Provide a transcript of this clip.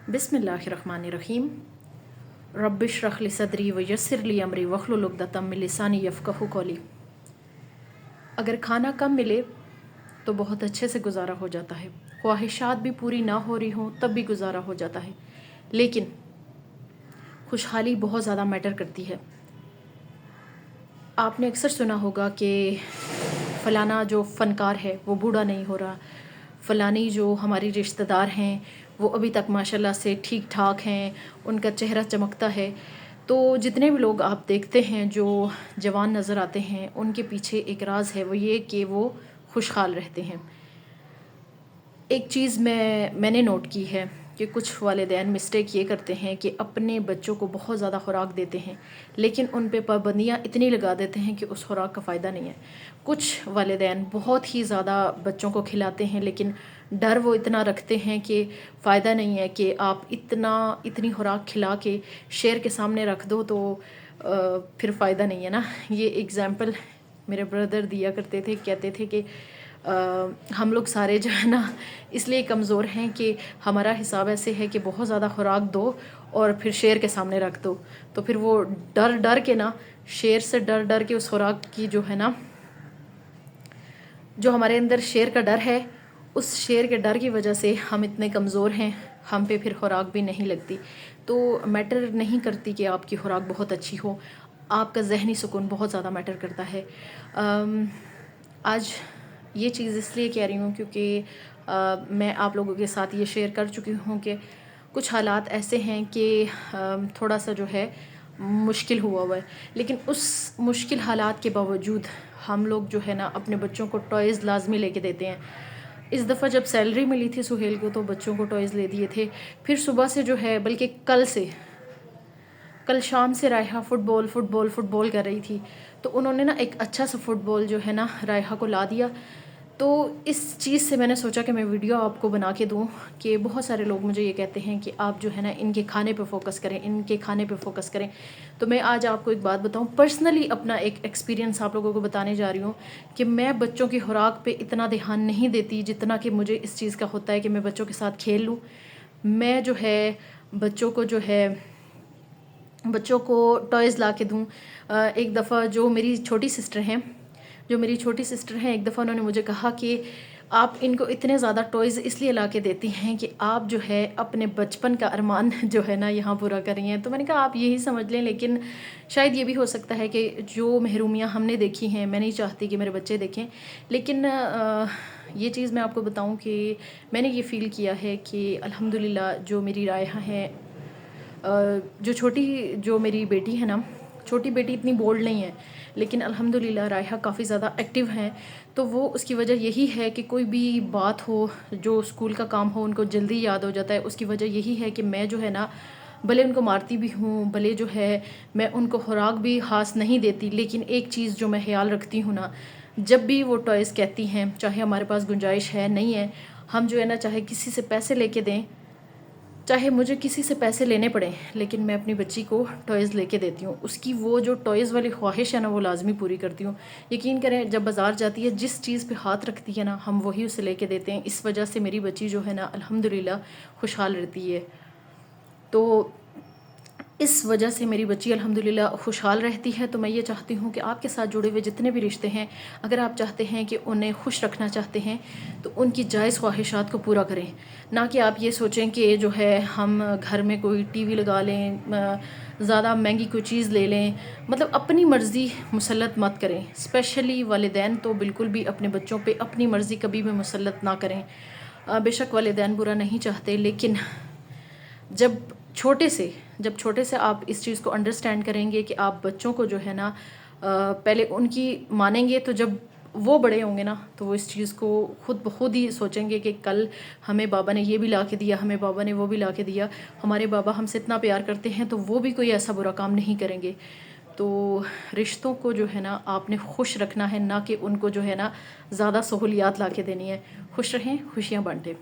बिस्मिल्लाहिर्रहमानिर्रहीम। रब्बिश्रह ली सदरी व यस्सिर ली अमरी वहलुल उक़दतम मिन लिसानी यफ़क़हू क़ौली। अगर खाना कम मिले तो बहुत अच्छे से गुजारा हो जाता है, ख्वाहिशात भी पूरी ना हो रही हों तब भी गुजारा हो जाता है, लेकिन खुशहाली बहुत ज़्यादा मैटर करती है। आपने अक्सर सुना होगा कि फ़लाना जो फ़नकार है वो बूढ़ा नहीं हो रहा, फ़लानी जो हमारी रिश्तेदार हैं वो अभी तक माशाल्लाह से ठीक ठाक हैं, उनका चेहरा चमकता है। तो जितने भी लोग आप देखते हैं जो जवान नज़र आते हैं, उनके पीछे एक राज है, वो ये कि वो खुशहाल रहते हैं। एक चीज़ मैंने नोट की है कि कुछ वालिदैन मिस्टेक ये करते हैं कि अपने बच्चों को बहुत ज़्यादा खुराक देते हैं, लेकिन उन पे पाबंदियाँ इतनी लगा देते हैं कि उस खुराक का फ़ायदा नहीं है। कुछ वालिदैन बहुत ही ज़्यादा बच्चों को खिलाते हैं, लेकिन डर वो इतना रखते हैं कि फ़ायदा नहीं है कि आप इतनी खुराक खिला के शेर के सामने रख दो तो फिर फ़ायदा नहीं है ना। ये एग्ज़ाम्पल मेरे ब्रदर दिया करते थे, कहते थे कि हम लोग सारे जो है ना इसलिए कमज़ोर हैं कि हमारा हिसाब ऐसे है कि बहुत ज़्यादा खुराक दो और फिर शेर के सामने रख दो, तो फिर वो डर के ना, शेर से डर के उस खुराक की जो है ना, जो हमारे अंदर शेर का डर है, उस शेर के डर की वजह से हम इतने कमज़ोर हैं, हम पे फिर खुराक भी नहीं लगती। तो मैटर नहीं करती कि आपकी खुराक बहुत अच्छी हो, आपका ज़हनी सुकून बहुत ज़्यादा मैटर करता है। आज ये चीज़ इसलिए कह रही हूँ क्योंकि मैं आप लोगों के साथ ये शेयर कर चुकी हूँ कि कुछ हालात ऐसे हैं कि थोड़ा सा जो है मुश्किल हुआ है, लेकिन उस मुश्किल हालात के बावजूद हम लोग जो है ना अपने बच्चों को टॉयज़ लाजमी लेके देते हैं। इस दफ़ा जब सैलरी मिली थी सुहेल को तो बच्चों को टॉयज़ ले दिए थे। फिर सुबह से जो है, बल्कि कल शाम से रायहा फुटबॉल कर रही थी, तो उन्होंने ना एक अच्छा सा फुटबॉल जो है ना रायहा को ला दिया। तो इस चीज़ से मैंने सोचा कि मैं वीडियो आपको बना के दूं कि बहुत सारे लोग मुझे ये कहते हैं कि आप जो है ना इनके खाने पे फोकस करें, तो मैं आज आपको एक बात बताऊं, पर्सनली अपना एक एक्सपीरियंस आप लोगों को बताने जा रही हूँ कि मैं बच्चों की खुराक पे इतना ध्यान नहीं देती जितना कि मुझे इस चीज़ का होता है कि मैं बच्चों के साथ खेल लूँ। मैं जो है बच्चों को टॉयज़ ला के दूँ। एक दफ़ा जो मेरी छोटी सिस्टर हैं, एक दफ़ा उन्होंने मुझे कहा कि आप इनको इतने ज़्यादा टॉयज़ इसलिए ला के देती हैं कि आप जो है अपने बचपन का अरमान जो है ना यहाँ पूरा कर रही हैं। तो मैंने कहा आप यही समझ लें, लेकिन शायद ये भी हो सकता है कि जो महरूमियाँ हमने देखी हैं, मैं नहीं चाहती कि मेरे बच्चे देखें, लेकिन ये चीज़ मैं आपको बताऊँ कि मैंने ये फ़ील किया है कि अल्हम्दुलिल्लाह जो मेरी रायहा है, जो मेरी बेटी है ना, छोटी बेटी इतनी बोल्ड नहीं है, लेकिन अल्हम्दुलिल्लाह रायहा काफ़ी ज़्यादा एक्टिव हैं। तो वो उसकी वजह यही है कि कोई भी बात हो, जो स्कूल का काम हो, उनको जल्दी याद हो जाता है। उसकी वजह यही है कि मैं जो है ना भले उनको मारती भी हूँ, भले जो है मैं उनको खुराक भी खास नहीं देती, लेकिन एक चीज़ जो मैं ख्याल रखती हूँ ना, जब भी वो टॉयज़ कहती हैं, चाहे हमारे पास गुंजाइश है नहीं है, हम जो है ना चाहे किसी से पैसे लेके दें, चाहे मुझे किसी से पैसे लेने पड़े, लेकिन मैं अपनी बच्ची को टॉयज़ लेके देती हूँ। उसकी वो जो टॉयज़ वाली ख्वाहिश है ना वो लाजमी पूरी करती हूँ। यकीन करें, जब बाज़ार जाती है जिस चीज़ पे हाथ रखती है ना हम वही उसे लेके देते हैं। इस वजह से मेरी बच्ची जो है ना अल्हम्दुलिल्लाह खुशहाल रहती है। तो इस वजह से मेरी बच्ची अल्हम्दुलिल्लाह खुशहाल रहती है। तो मैं ये चाहती हूँ कि आपके साथ जुड़े हुए जितने भी रिश्ते हैं, अगर आप चाहते हैं कि उन्हें खुश रखना चाहते हैं तो उनकी जायज़ ख्वाहिशात को पूरा करें, ना कि आप ये सोचें कि जो है हम घर में कोई टीवी लगा लें, ज़्यादा महंगी कोई चीज़ ले लें। मतलब अपनी मर्ज़ी मुसल्लत मत करें, स्पेशली वालिदैन तो बिल्कुल भी अपने बच्चों पे अपनी मर्ज़ी कभी भी मुसल्लत ना करें। बेशक वालिदैन बुरा नहीं चाहते, लेकिन जब छोटे से आप इस चीज़ को अंडरस्टैंड करेंगे कि आप बच्चों को जो है ना पहले उनकी मानेंगे, तो जब वो बड़े होंगे ना तो वो इस चीज़ को खुद ब खुद ही सोचेंगे कि कल हमें बाबा ने ये भी ला के दिया, हमें बाबा ने वो भी ला के दिया, हमारे बाबा हमसे इतना प्यार करते हैं, तो वो भी कोई ऐसा बुरा काम नहीं करेंगे। तो रिश्तों को जो है ना आपने खुश रखना है, ना कि उनको जो है ना ज़्यादा सहूलियात ला के देनी है। खुश रहें, खुशियाँ बांटें।